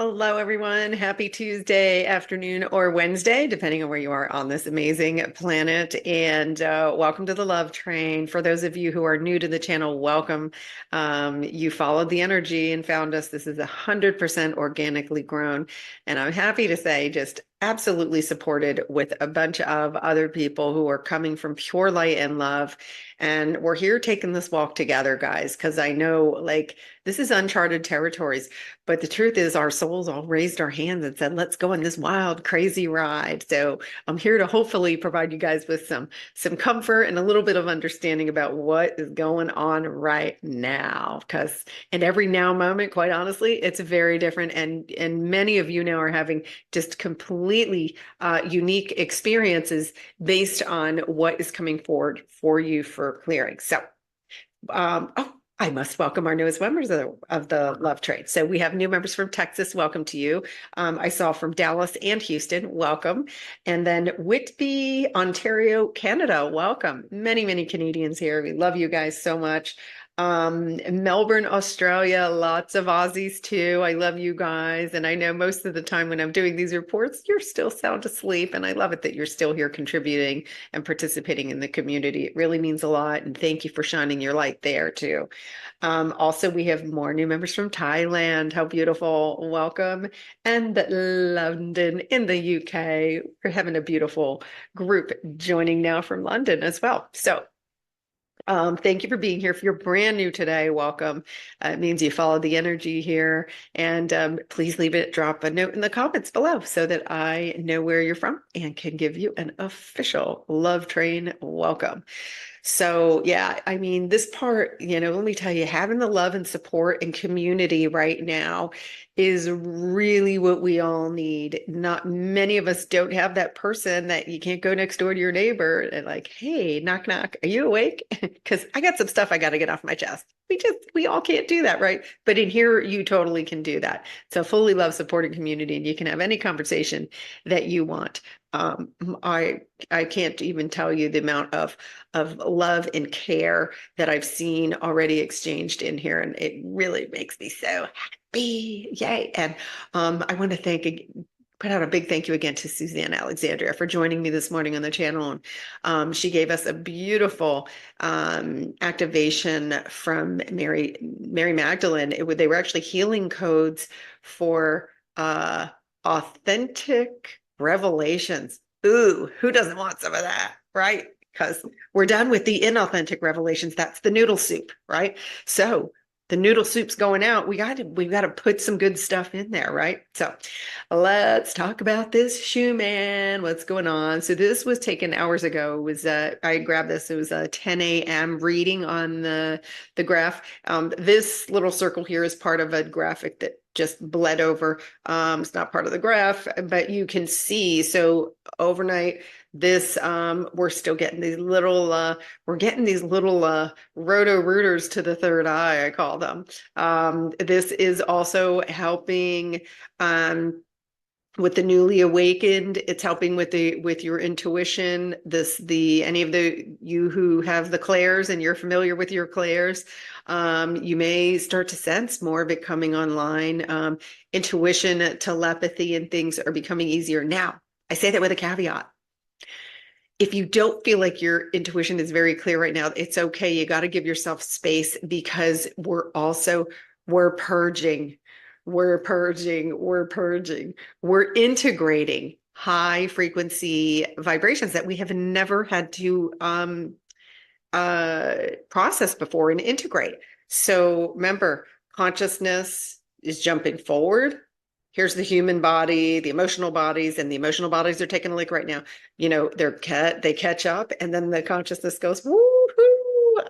Hello, everyone. Happy Tuesday afternoon or Wednesday, depending on where you are on this amazing planet. And welcome to the Love Train. For those of you who are new to the channel, welcome. You followed the energy and found us. This is 100% organically grown. And I'm happy to say, just absolutely supported with a bunch of other people who are coming from pure light and love. And we're here taking this walk together, guys, because I know this is uncharted territories. But the truth is, our souls all raised our hands and said, let's go on this wild, crazy ride. So I'm here to hopefully provide you guys with some comfort and a little bit of understanding about what is going on right now. Because in every now moment, quite honestly, it's very different. And many of you now are having just completely unique experiences based on what is coming forward for you for clearing. So, I must welcome our newest members of the Love Train. So we have new members from Texas. Welcome to you. I saw from Dallas and Houston. Welcome. And then Whitby, Ontario, Canada. Welcome. Many, many Canadians here. We love you guys so much. Melbourne, Australia, lots of Aussies too. I love you guys. And I know most of the time when I'm doing these reports, you're still sound asleep. And I love it that you're still here contributing and participating in the community. It really means a lot. And thank you for shining your light there too. Also, we have more new members from Thailand. How beautiful. Welcome. And London in the UK. We're having a beautiful group joining now from London as well. So thank you for being here. If you're brand new today, welcome. It means you follow the energy here. And please drop a note in the comments below so that I know where you're from and can give you an official Love Train welcome. So yeah, I mean, this part, let me tell you, having the love and support and community right now is really what we all need. Not many of us don't have that person that you can't go next door to your neighbor and like, hey, knock, knock, are you awake? Because I got some stuff I got to get off my chest. We all can't do that, right? But in here, you totally can do that. So fully love, supporting community, and you can have any conversation that you want. Um, I I can't even tell you the amount of love and care that I've seen already exchanged in here, and it really makes me so happy. Yay! And I want to put out a big thank you again to Suzanne Alexandria for joining me this morning on the channel. And she gave us a beautiful activation from Mary Magdalene. They were actually healing codes for authentic revelations. Ooh, who doesn't want some of that, right? Because we're done with the inauthentic revelations. That's the noodle soup, right? So the noodle soup's going out. We've got to put some good stuff in there, right? So let's talk about this Schumann. What's going on? So this was taken hours ago. It was I grabbed this. It was a 10 a.m. reading on the graph. This little circle here is part of a graphic that just bled over. It's not part of the graph, but you can see. So overnight, this we're still getting these little roto rooters to the third eye, I call them. This is also helping with the newly awakened. It's helping with your intuition. Any of you who have the clairs and you're familiar with your clairs, you may start to sense more of it coming online. Intuition, telepathy, and things are becoming easier. Now, I say that with a caveat. If you don't feel like your intuition is very clear right now, it's okay. You got to give yourself space, because we're purging. We're integrating high frequency vibrations that we have never had to process before and integrate. So remember, consciousness is jumping forward. Here's the human body, the emotional bodies, and the emotional bodies are taking a lick right now. They catch up, and then the consciousness goes, woohoo,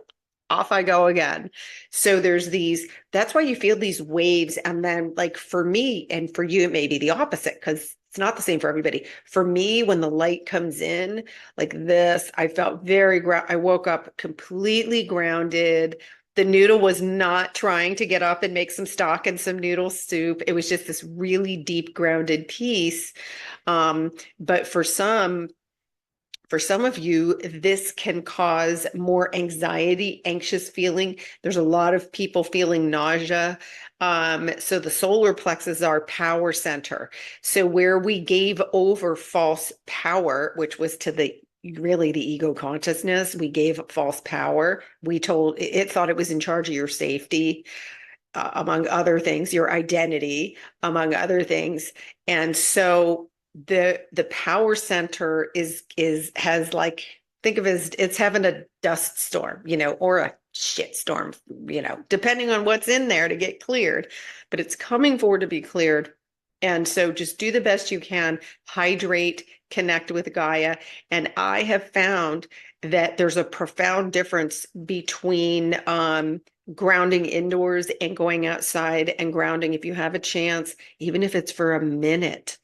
off I go again. So that's why you feel these waves. And then, like, for me and for you, it may be the opposite, because it's not the same for everybody. For me, when the light comes in like this, I felt I woke up completely grounded. The noodle was not trying to get up and make some stock and some noodle soup. It was just this really deep grounded piece. But for some, For some of you, this can cause more anxiety, anxious feeling. There's a lot of people feeling nausea. So the solar plexus is our power center. So where we gave over false power, which was to the really the ego consciousness, we gave false power. We told it thought it was in charge of your safety, among other things, your identity, among other things. And so the power center is has like, think of it as it's having a dust storm, or a shit storm, depending on what's in there to get cleared, but it's coming forward to be cleared. And so just do the best you can, hydrate, connect with Gaia. And I have found that there's a profound difference between grounding indoors and going outside and grounding. If you have a chance, even if it's for a minute,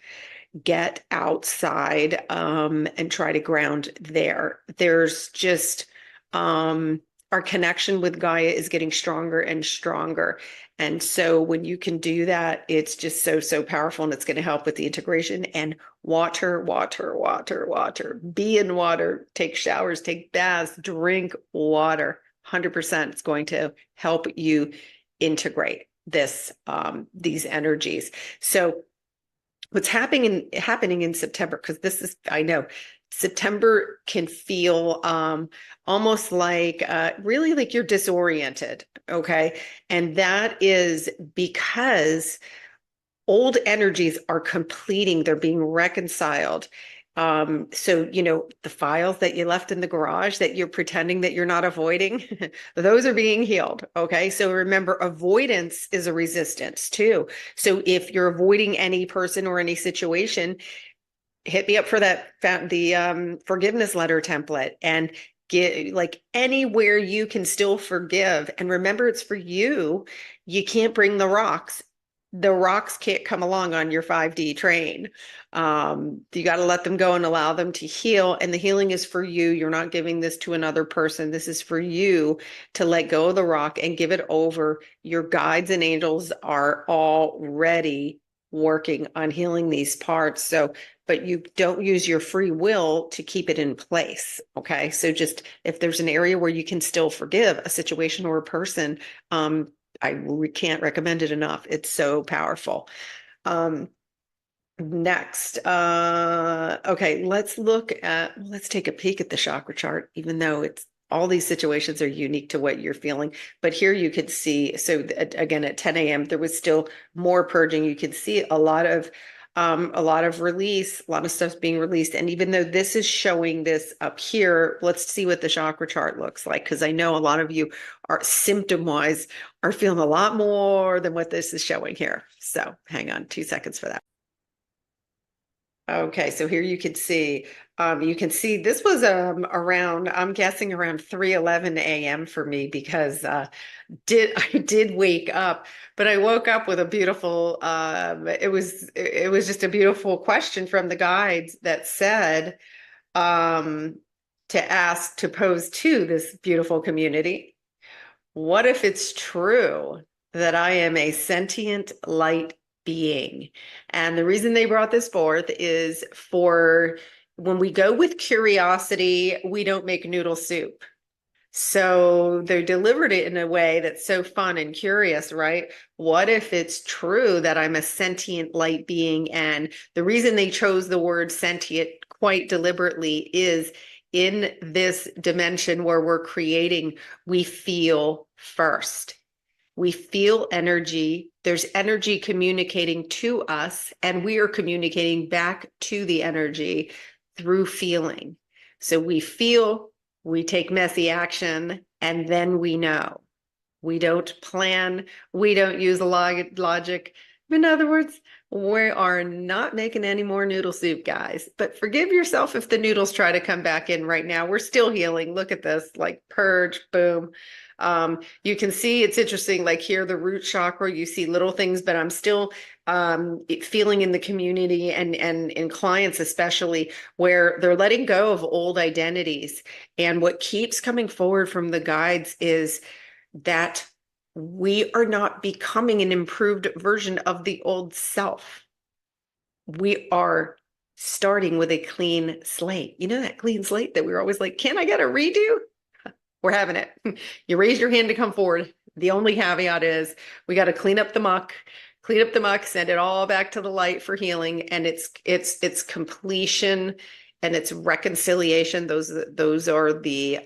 get outside and try to ground there. There's just our connection with Gaia is getting stronger and stronger. And so when you can do that, it's just so, so powerful, and it's going to help with the integration. And water, water, water, water. Be in water, take showers, take baths, drink water. 100% it's going to help you integrate these energies. So what's happening in September, because this is, I know September can feel almost like really like you're disoriented. Okay. And that is because old energies are completing, they're being reconciled. So, the files that you left in the garage that you're pretending that you're not avoiding, those are being healed. Okay. So remember, avoidance is a resistance too. So if you're avoiding any person or any situation, hit me up for the forgiveness letter template, and get like anywhere you can still forgive. And remember, it's for you. You can't bring the rocks. The rocks can't come along on your 5D train. You got to let them go and allow them to heal. And the healing is for you. You're not giving this to another person. This is for you to let go of the rock and give it over. Your guides and angels are already working on healing these parts. So, but you don't use your free will to keep it in place. Okay. So just if there's an area where you can still forgive a situation or a person, I can't recommend it enough. It's so powerful. Next, okay, let's take a peek at the chakra chart, even though it's all these situations are unique to what you're feeling. But here you could see, so again, at 10 a.m., there was still more purging. You could see a lot of release, a lot of stuff's being released. And even though this is showing this up here, let's see what the chakra chart looks like. Because I know a lot of you are symptom-wise are feeling a lot more than what this is showing here. So hang on 2 seconds for that. Okay, so here you can see this was around, I'm guessing around 3:11 a.m. for me, because I did wake up, but I woke up with a beautiful it was just a beautiful question from the guides that said to pose to this beautiful community. What if it's true that I am a sentient light being? And the reason they brought this forth is for when we go with curiosity, we don't make noodle soup. So they delivered it in a way that's so fun and curious, right? What if it's true that I'm a sentient light being? And the reason they chose the word sentient quite deliberately is in this dimension where we're creating, we feel first. We feel energy. There's energy communicating to us, and we are communicating back to the energy through feeling. So we feel, we take messy action, and then we know. We don't plan. We don't use logic. In other words, we are not making any more noodle soup, guys. But forgive yourself if the noodles try to come back in right now. We're still healing. Look at this, like purge, boom. You can see it's interesting, like here, the root chakra, you see little things, but I'm still feeling in the community and in clients, especially, where they're letting go of old identities. And what keeps coming forward from the guides is that we are not becoming an improved version of the old self. We are starting with a clean slate. You know, that clean slate that we were always like, can I get a redo? We're having it. You raise your hand to come forward. The only caveat is we got to clean up the muck, send it all back to the light for healing. And it's completion and it's reconciliation. Those are the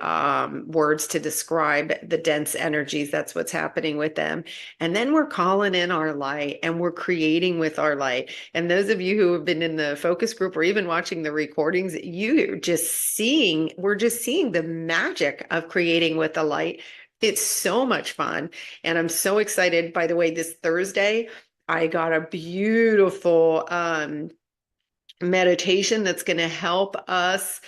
words to describe the dense energies. That's what's happening with them. And then we're calling in our light and we're creating with our light. And those of you who have been in the focus group or even watching the recordings, we're just seeing the magic of creating with the light. It's so much fun. And I'm so excited. By the way, this Thursday, I got a beautiful meditation that's going to help us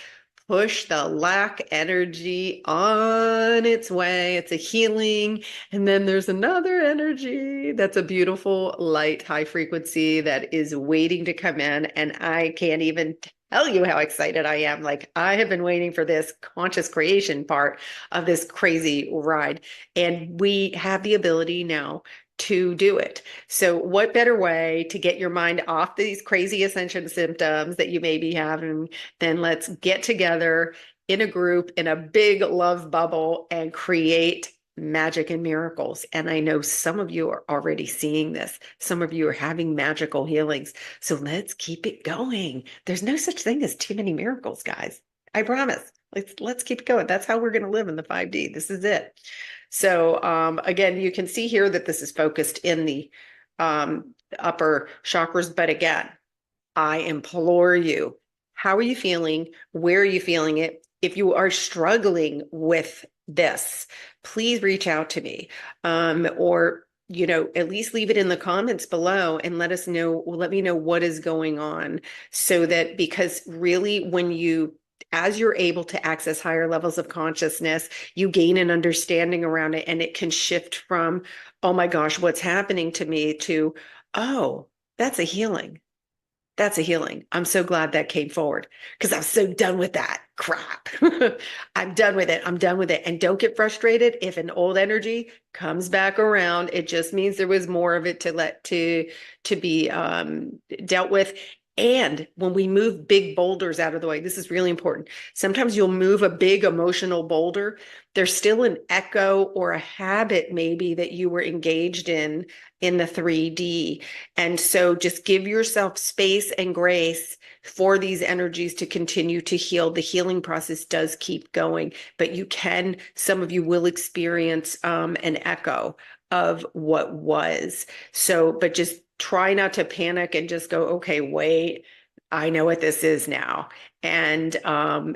push the lack energy on its way. It's a healing. And then there's another energy that's a beautiful light, high frequency that is waiting to come in. And I can't even tell you how excited I am. Like, I have been waiting for this conscious creation part of this crazy ride. And we have the ability now to do it. So what better way to get your mind off these crazy ascension symptoms that you may be having than let's get together in a group, in a big love bubble, and create magic and miracles. And I know some of you are already seeing this. Some of you are having magical healings. So let's keep it going. There's no such thing as too many miracles, guys. I promise. Let's keep it going. That's how we're going to live in the 5D. This is it. So again, you can see here that this is focused in the upper chakras. But again, I implore you, how are you feeling? Where are you feeling it? If you are struggling with this, please reach out to me or at least leave it in the comments below and let me know what is going on, so that, because really as you're able to access higher levels of consciousness, you gain an understanding around it, and it can shift from, oh my gosh, what's happening to me, to, oh, that's a healing. That's a healing. I'm so glad that came forward, because I'm so done with that crap. I'm done with it. I'm done with it. And don't get frustrated if an old energy comes back around. It just means there was more of it to be dealt with. And when we move big boulders out of the way, this is really important. Sometimes you'll move a big emotional boulder. There's still an echo or a habit maybe that you were engaged in the 3D. And so just give yourself space and grace for these energies to continue to heal. The healing process does keep going, but some of you will experience an echo of what was. So, but just try not to panic and just go, okay, wait, I know what this is now. And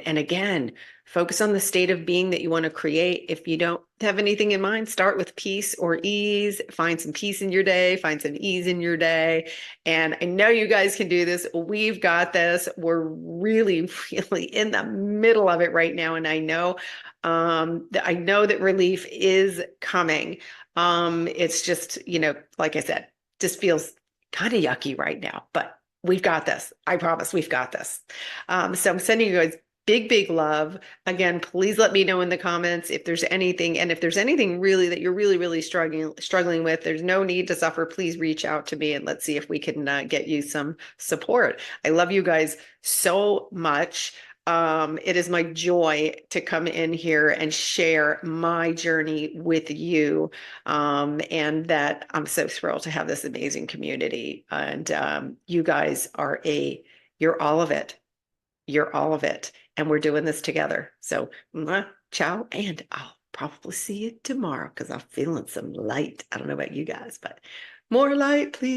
again, focus on the state of being that you want to create. If you don't have anything in mind, start with peace or ease. Find some peace in your day, find some ease in your day. And I know you guys can do this. We've got this. We're really, really in the middle of it right now. And I know that relief is coming. It's just, like I said, just feels kind of yucky right now, but we've got this. I promise we've got this. So I'm sending you guys big, big love. Again, please let me know in the comments if there's anything, and if there's anything really that you're really, really struggling with, there's no need to suffer. Please reach out to me and let's see if we can get you some support. I love you guys so much. It is my joy to come in here and share my journey with you. And that I'm so thrilled to have this amazing community. And you guys you're all of it. You're all of it. And we're doing this together. So, ciao. And I'll probably see you tomorrow, because I'm feeling some light. I don't know about you guys, but more light, please.